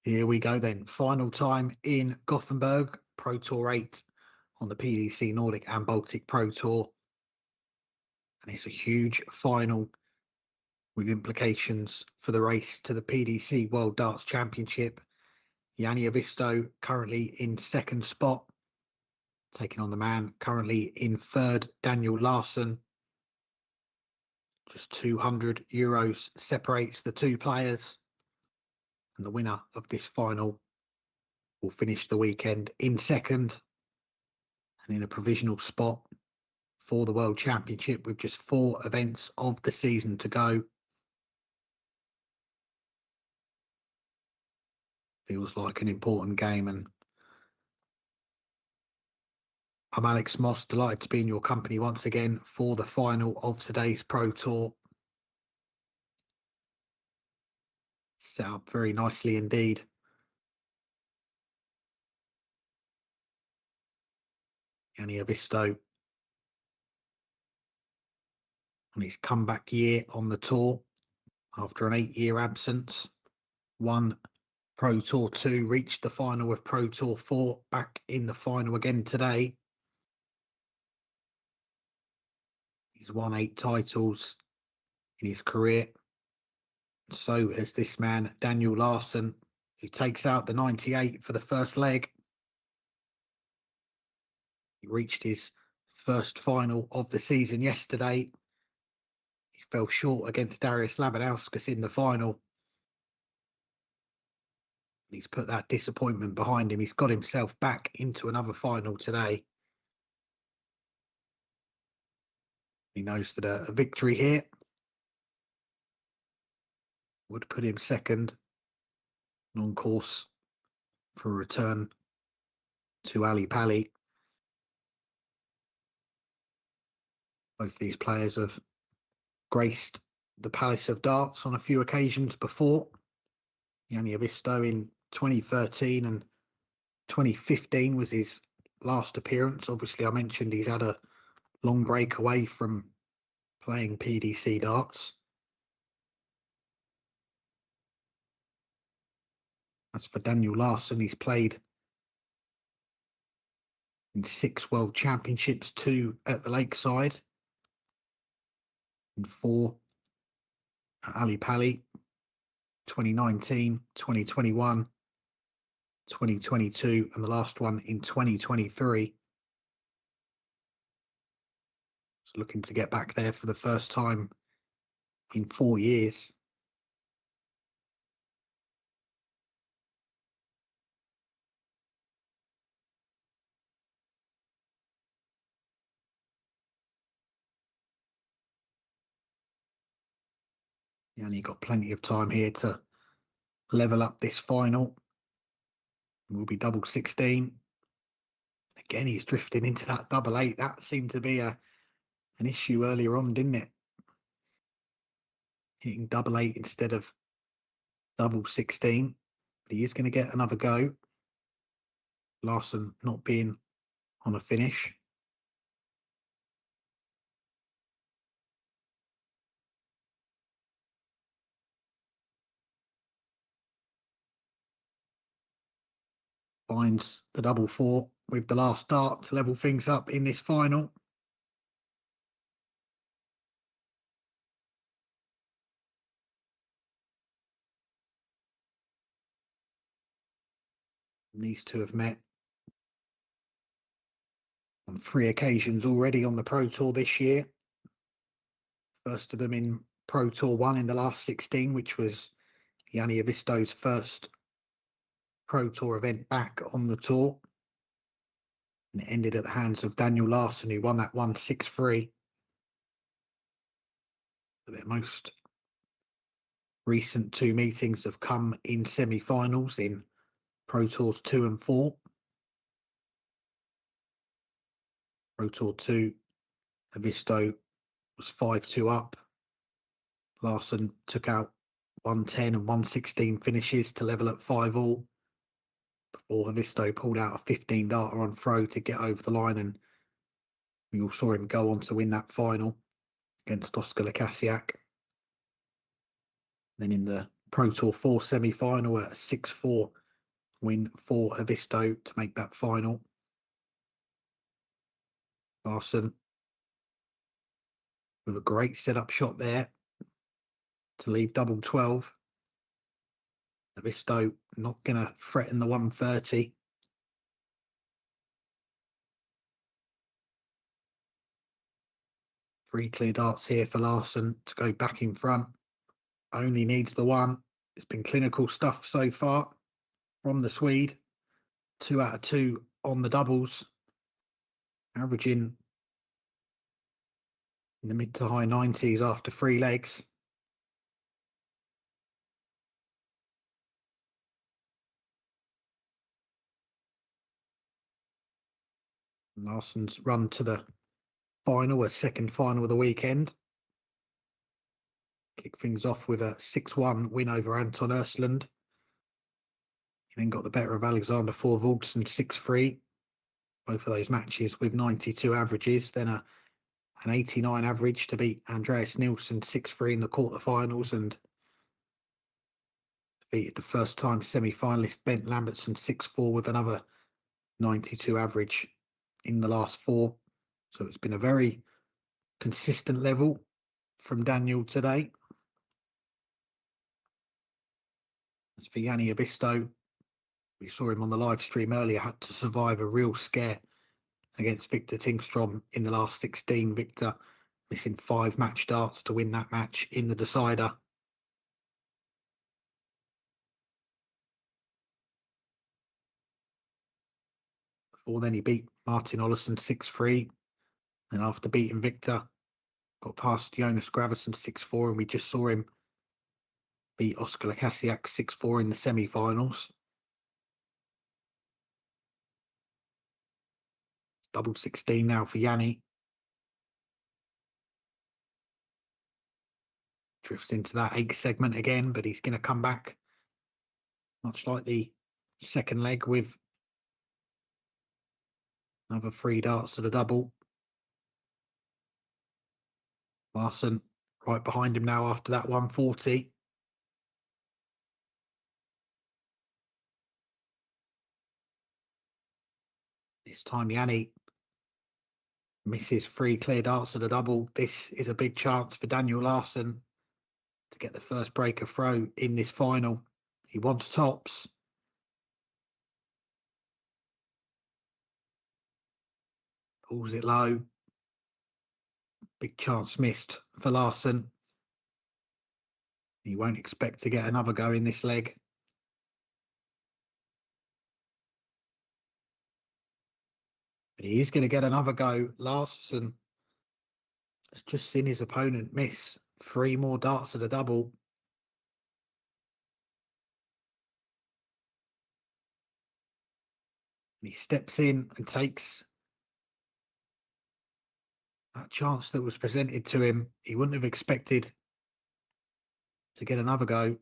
Here we go then. Final time in Gothenburg, Pro Tour 8 on the PDC Nordic and Baltic Pro Tour. And it's a huge final with implications for the race to the PDC World Darts Championship. Jani Haavisto currently in second spot, taking on the man currently in third, Daniel Larsson. Just €200 separates the two players. And the winner of this final will finish the weekend in second and in a provisional spot for the World Championship with just 4 events of the season to go. Feels like an important game, and I'm Alex Moss, delighted to be in your company once again for the final of today's Pro Tour. Set up very nicely indeed. Jani Haavisto on his comeback year on the tour after an 8-year absence. Won Pro Tour 2, reached the final with Pro Tour 4, back in the final again today. He's won 8 titles in his career. So has this man, Daniel Larsson, who takes out the 98 for the first leg. He reached his first final of the season yesterday. He fell short against Darius Labanauskas in the final. He's put that disappointment behind him. He's got himself back into another final today. He knows that a victory here would put him second and on course for a return to Ali Pali. Both these players have graced the Palace of Darts on a few occasions before. Jani Haavisto in 2013 and 2015 was his last appearance. Obviously, I mentioned he's had a long break away from playing PDC darts. As for Daniel Larsson, he's played in 6 World Championships, 2 at the Lakeside, and 4 at Ali Pali, 2019, 2021, 2022, and the last one in 2023. So looking to get back there for the first time in 4 years. Jani got plenty of time here to level up this final. Will be double 16. Again, he's drifting into that double 8. That seemed to be an issue earlier on, didn't it? Hitting double 8 instead of double 16. But he is going to get another go. Larsson not being on a finish. Finds the double 4 with the last dart to level things up in this final. And these two have met on 3 occasions already on the Pro Tour this year. First of them in Pro Tour 1 in the last 16, which was Jani Haavisto's first Pro Tour event back on the tour. And it ended at the hands of Daniel Larsson, who won that 1-6-3. Their most recent 2 meetings have come in semi-finals in Pro Tours 2 and 4. Pro Tour 2, Haavisto was 5-2 up. Larsson took out 110 and 116 finishes to level at 5-all. Before Haavisto pulled out a 15-darter on throw to get over the line, and we all saw him go on to win that final against Oscar Lukasiak. Then in the Pro Tour 4 semi-final, a 6-4 win for Haavisto to make that final. Larsson with a great setup shot there to leave double 12. Haavisto not going to threaten the 130. Three clear darts here for Larsson to go back in front. Only needs the one. It's been clinical stuff so far from the Swede. 2 out of 2 on the doubles. Averaging in the mid to high 90s after 3 legs. Larsson's run to the final, a second final of the weekend. Kick things off with a 6-1 win over Anton Östlund. He then got the better of Alexander Thorvaldsen 6-3. Both of those matches with 92 averages. Then an 89 average to beat Andreas Nilsson 6-3 in the quarterfinals, and defeated the first time semi-finalist Bent Lambertson 6-4 with another 92 average in the last 4. So it's been a very consistent level from Daniel today. As for Jani Haavisto, we saw him on the live stream earlier, had to survive a real scare against Victor Tingstrom in the last 16. Victor missing 5 match darts to win that match in the decider. Before then, he beat Martin Ollison 6-3. And after beating Victor, got past Jonas Gravesen 6-4, and we just saw him beat Oscar Lukasiak 6-4 in the semi-finals. Double 16 now for Jani. Drifts into that 8 segment again, but he's going to come back, much like the second leg, with another 3 darts to the double. Larsson right behind him now after that 140. This time Jani misses 3 clear darts to the double. This is a big chance for Daniel Larsson to get the first breaker throw in this final. He wants tops. Pulls it low. Big chance missed for Larsson. He won't expect to get another go in this leg. But he is going to get another go. Larsson has just seen his opponent miss 3 more darts to the double. And he steps in and takes that chance that was presented to him. He wouldn't have expected to get another go.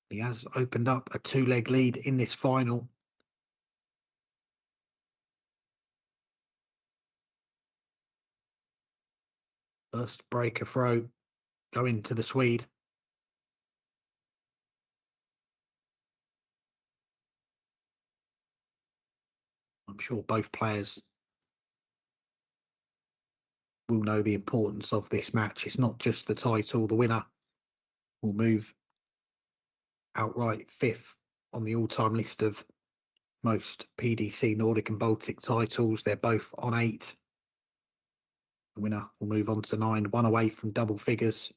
He has opened up a 2-leg lead in this final. First breaker throw going to the Swede. I'm sure both players will know the importance of this match. It's not just the title. The winner will move outright 5th on the all-time list of most PDC Nordic and Baltic titles. They're both on 8. The winner will move on to 9, 1 away from double figures.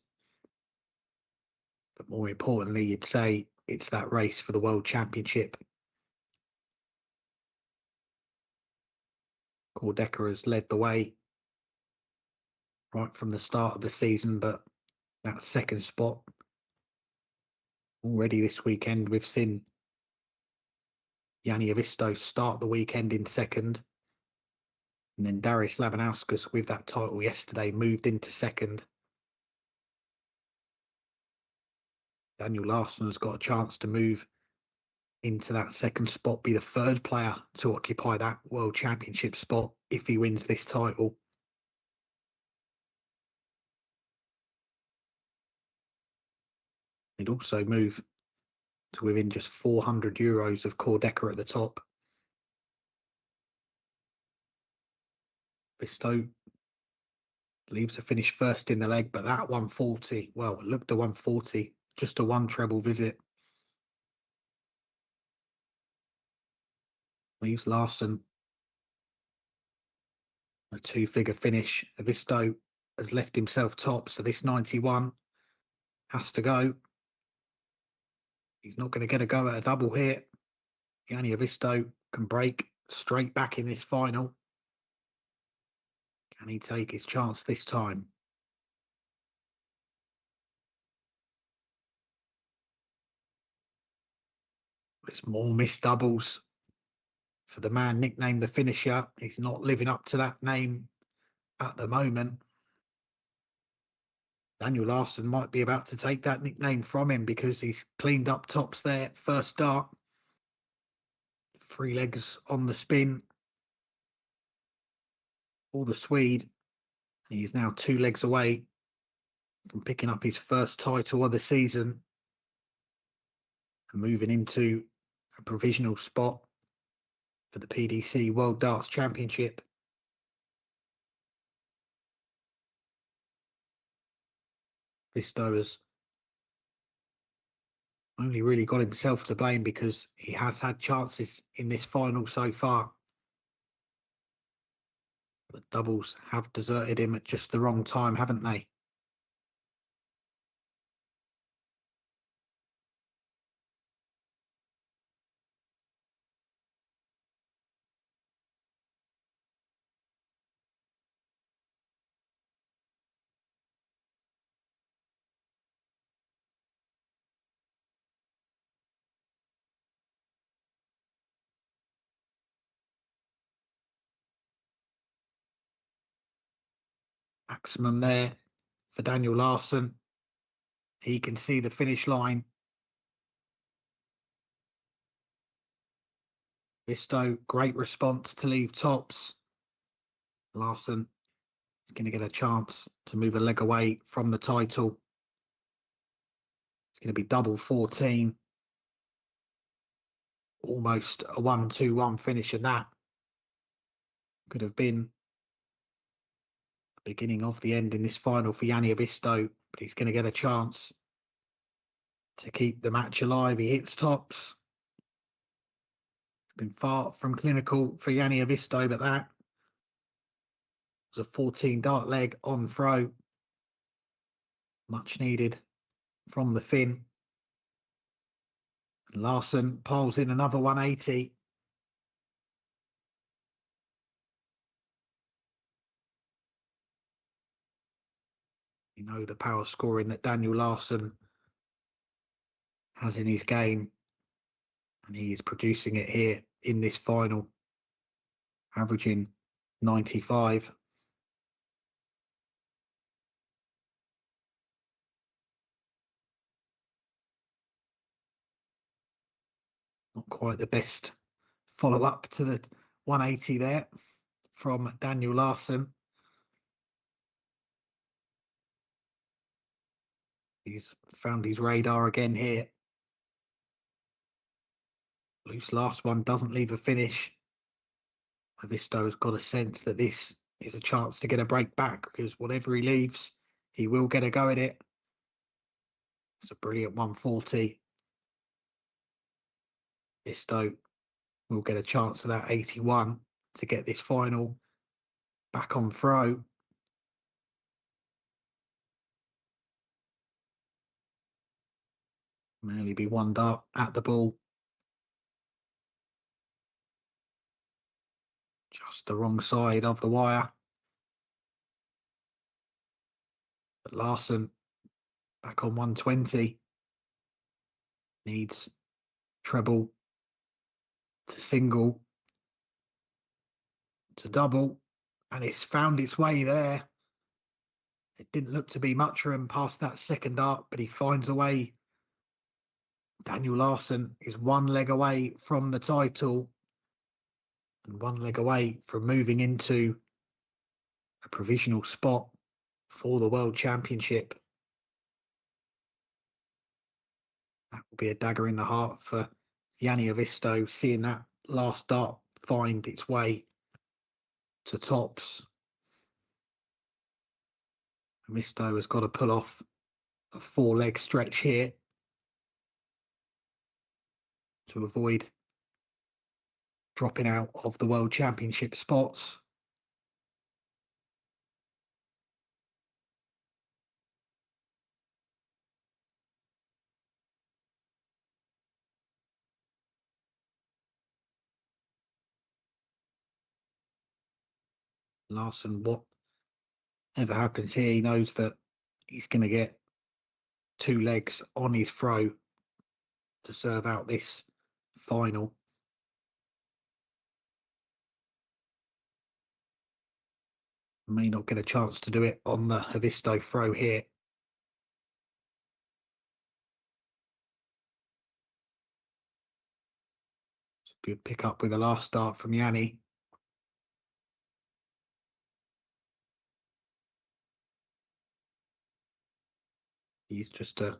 But more importantly, you'd say it's that race for the World Championship. Kordecker has led the way right from the start of the season, but that second spot already this weekend, we've seen Jani Haavisto start the weekend in second, and then Darius Labanauskas with that title yesterday moved into second. Daniel Larsson has got a chance to move into that second spot, be the 3rd player to occupy that World Championship spot if he wins this title. He'd also move to within just €400 of Cordecker at the top. Haavisto leaves a finish first in the leg, but that 140, well, it looked a 140, just a one treble visit. Leaves Larsson a two-figure finish. Haavisto has left himself top, so this 91 has to go. He's not going to get a go at a double here. Jani Haavisto can break straight back in this final. Can he take his chance this time? It's more missed doubles for the man nicknamed the finisher. He's not living up to that name at the moment. Daniel Larsson might be about to take that nickname from him because he's cleaned up tops there first start. 3 legs on the spin for the Swede. He is now 2 legs away from picking up his first title of the season and moving into a provisional spot for the PDC World Darts Championship. Haavisto has only really got himself to blame because he has had chances in this final so far. The doubles have deserted him at just the wrong time, haven't they? Maximum there for Daniel Larsson. He can see the finish line. Haavisto, great response to leave tops. Larsson is going to get a chance to move a leg away from the title. It's going to be double 14. Almost a 1-2-1 finish, and that could have been the beginning of the end in this final for Jani Haavisto, but he's going to get a chance to keep the match alive. He hits tops. It's been far from clinical for Jani Haavisto, but that was a 14 dart leg on throw. Much needed from the Finn. And Larsson piles in another 180. You know the power scoring that Daniel Larsson has in his game, and he is producing it here in this final, averaging 95. Not quite the best follow-up to the 180 there from Daniel Larsson. He's found his radar again here. Loose last one doesn't leave a finish. Haavisto has got a sense that this is a chance to get a break back because whatever he leaves, he will get a go at it. It's a brilliant 140. Haavisto will get a chance of that 81 to get this final back on throw. May only be one dart at the ball. Just the wrong side of the wire. But Larsson back on 120. Needs treble to single to double. And it's found its way there. It didn't look to be much room past that second dart, but he finds a way. Daniel Larsson is 1 leg away from the title and 1 leg away from moving into a provisional spot for the World Championship. be a dagger in the heart for Jani Haavisto, seeing that last dart find its way to tops. Haavisto has got to pull off a 4-leg stretch here to avoid dropping out of the World Championship spots. Larsson, whatever happens here, he knows that he's going to get 2 legs on his throw to serve out this final. May not get a chance to do it on the Haavisto throw here. It's a good pick up with the last start from Jani. He's just a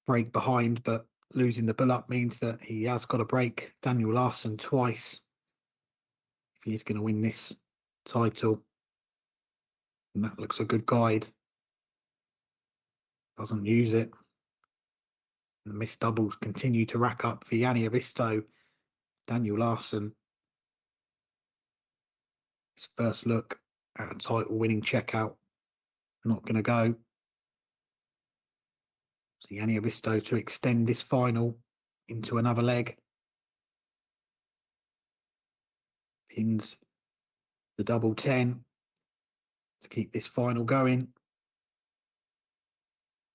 break behind, but losing the bull up means that he has got to break Daniel Larsson twice if he's going to win this title. And that looks a good guide. Doesn't use it. The missed doubles continue to rack up for Jani Haavisto. Daniel Larsson, his first look at a title winning checkout, not going to go. So Jani Haavisto to extend this final into another leg. Pins the double 10 to keep this final going.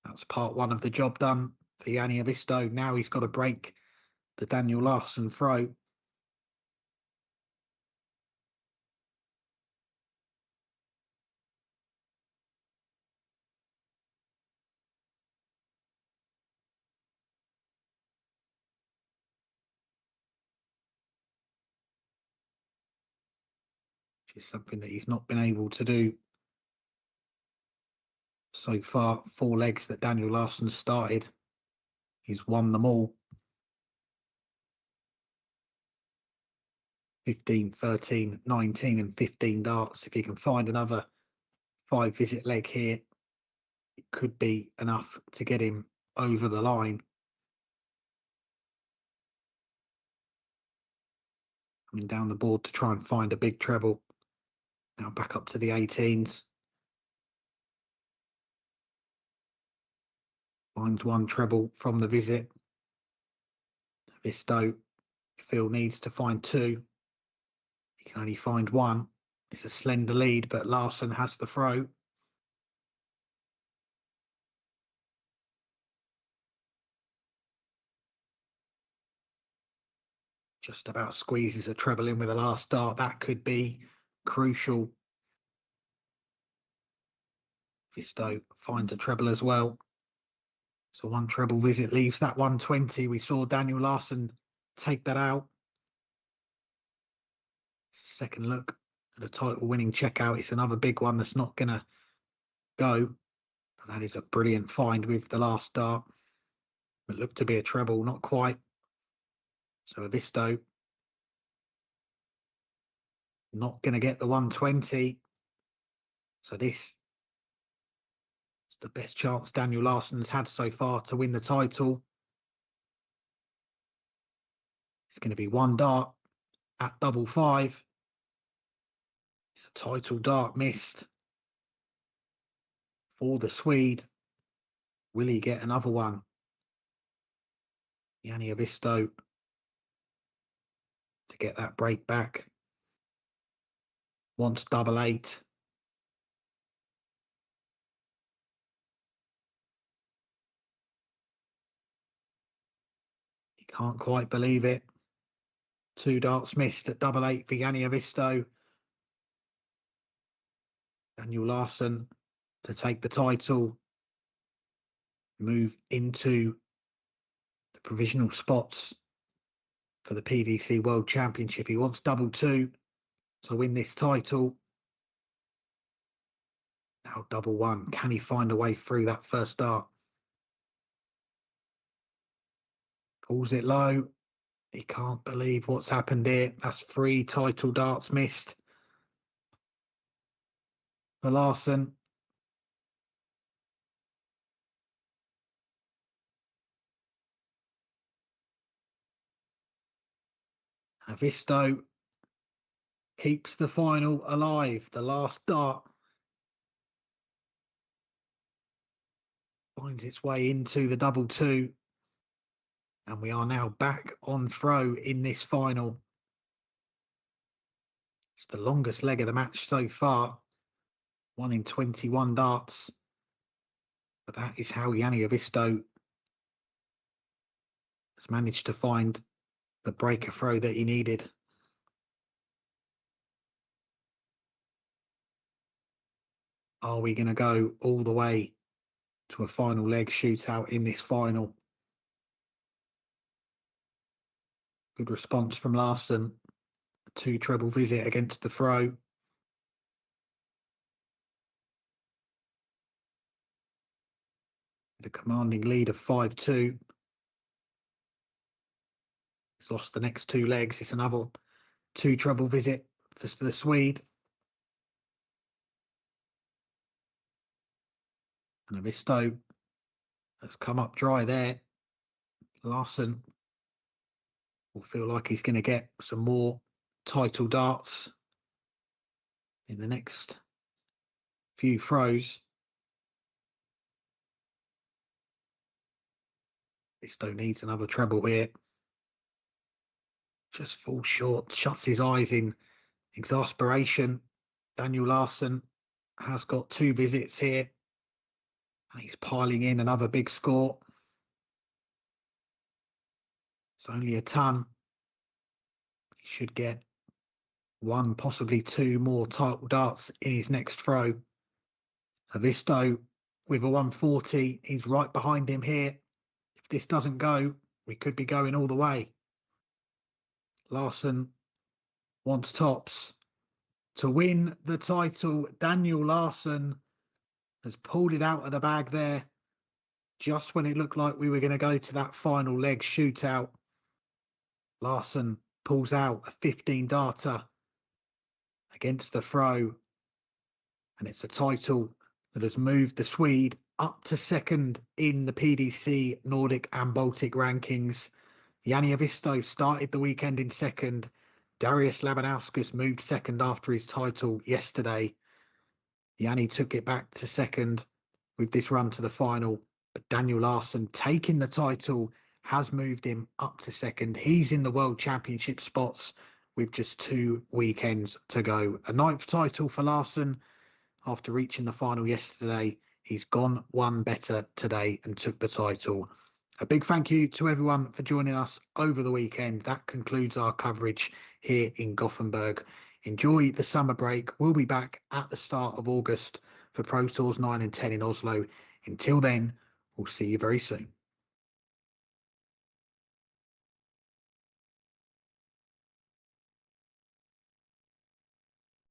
That's part 1 of the job done for Jani Haavisto. Now he's got to break the Daniel Larsson throw. Which is something that he's not been able to do so far. 4 legs that Daniel Larsson started, he's won them all. 15, 13, 19 and 15 darts. If he can find another 5-visit leg here, it could be enough to get him over the line. Coming down the board to try and find a big treble. Now back up to the 18s. Finds 1 treble from the visit. Haavisto, Phil needs to find 2. He can only find 1. It's a slender lead, but Larsson has the throw. Just about squeezes a treble in with the last dart. That could be crucial. Haavisto finds a treble as well. So 1 treble visit leaves that 120. We saw Daniel Larsson take that out. Second look at a title winning checkout. It's another big one that's not going to go. But that is a brilliant find with the last dart. It looked to be a treble, not quite. So Haavisto not going to get the 120. So this is the best chance Daniel Larsson's had so far to win the title. It's going to be 1 dart at double 5. It's a title dart missed for the Swede. Will he get another one? Jani Haavisto to get that break back. Wants double 8. He can't quite believe it. 2 darts missed at double 8 for Jani Haavisto. Daniel Larsson to take the title. Move into the provisional spots for the PDC World Championship. He wants double 2 to win this title. Now double 1. Can he find a way through that first dart? Pulls it low. He can't believe what's happened here. That's 3 title darts missed for Larsson. Haavisto keeps the final alive. The last dart finds its way into the double 2. And we are now back on throw in this final. It's the longest leg of the match so far. 1 in 21 darts. But that is how Jani Haavisto has managed to find the breaker throw that he needed. Are we going to go all the way to a final leg shootout in this final? Good response from Larsson. 2 treble visit against the throw. The commanding lead of 5-2. He's lost the next 2 legs. It's another 2 treble visit for the Swede. And Haavisto has come up dry there. Larsson will feel like he's going to get some more title darts in the next few throws. Haavisto needs another treble here. Just falls short, shuts his eyes in exasperation. Daniel Larsson has got 2 visits here. And he's piling in another big score. It's only a ton. He should get 1, possibly 2 more title darts in his next throw. Haavisto with a 140. He's right behind him here. If this doesn't go, we could be going all the way. Larsson wants tops. To win the title, Daniel Larsson has pulled it out of the bag there. Just when it looked like we were going to go to that final leg shootout, Larsson pulls out a 15 darter against the throw. And it's a title that has moved the Swede up to 2nd in the PDC Nordic and Baltic rankings. Jani Haavisto started the weekend in 2nd. Darius Labanauskas moved 2nd after his title yesterday. Jani took it back to 2nd with this run to the final. But Daniel Larsson, taking the title, has moved him up to 2nd. He's in the World Championship spots with just 2 weekends to go. A 9th title for Larsson. After reaching the final yesterday, he's gone 1 better today and took the title. A big thank you to everyone for joining us over the weekend. That concludes our coverage here in Gothenburg. Enjoy the summer break. We'll be back at the start of August for Pro Tours 9 and 10 in Oslo. Until then, we'll see you very soon.